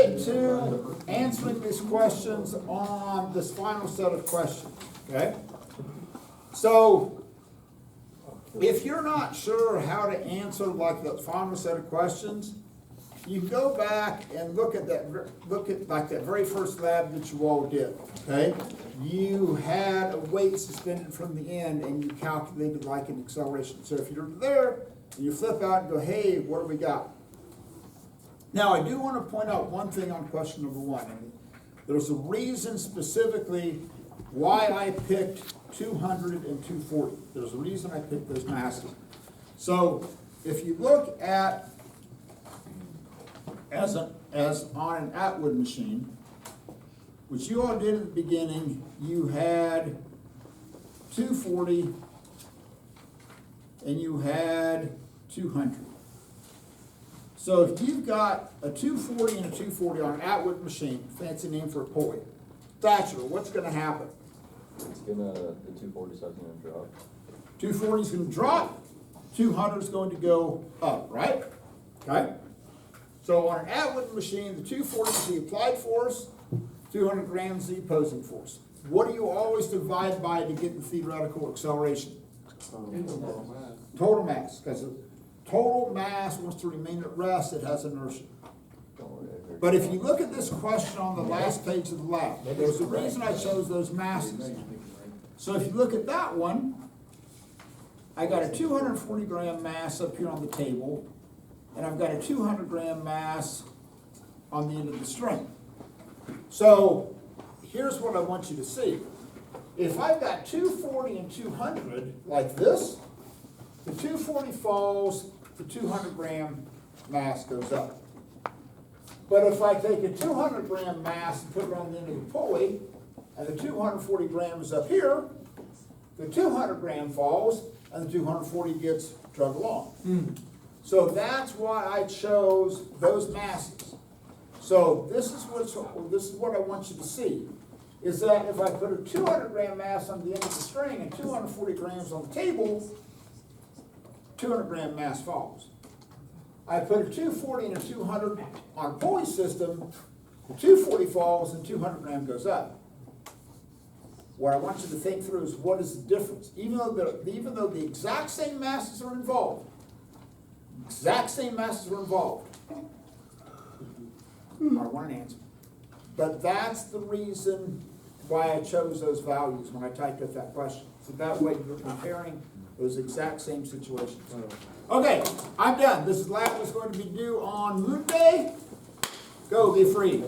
get to answering these questions on this final set of questions, okay? So, if you're not sure how to answer like the final set of questions, you can go back and look at like that very first lab that you all did, okay? You had a weight suspended from the end and you calculated like an acceleration. So if you're there, you flip out and go, hey, what do we got? Now, I do want to point out one thing on question number one. And there's a reason specifically why I picked 200 and 240. There's a reason I picked those masses. So if you look at, as on an Atwood machine, which you all did at the beginning, you had 240 and you had 200. So if you've got a 240 and a 240 on an Atwood machine, fancy name for a pulley, Thatcher, what's going to happen? It's gonna, the 240 is gonna drop. 240 is going to drop, 200 is going to go up, right? Okay? So on an Atwood machine, the 240 is the applied force, 200 grams the opposing force. What do you always divide by to get the theoretical acceleration? Total mass, because the total mass wants to remain at rest, it has inertia. But if you look at this question on the last page of the lab, there's a reason I chose those masses. So if you look at that one, I got a 240 gram mass up here on the table, and I've got a 200 gram mass on the end of the string. So here's what I want you to see. If I've got 240 and 200 like this, the 240 falls, the 200 gram mass goes up. But if I take a 200 gram mass and put it on the end of the pulley, and the 240 grams up here, the 200 gram falls, and the 240 gets drug along. So that's why I chose those masses. So this is what I want you to see, is that if I put a 200 gram mass on the end of the string and 240 grams on the table, 200 gram mass falls. I put a 240 and a 200 on a pulley system, the 240 falls and 200 gram goes up. What I want you to think through is what is the difference? Even though the exact same masses are involved, I want an answer. But that's the reason why I chose those values when I typed up that question. So that way you're comparing those exact same situations. Okay, I'm done. This lab is going to be due on Monday. Go, be free.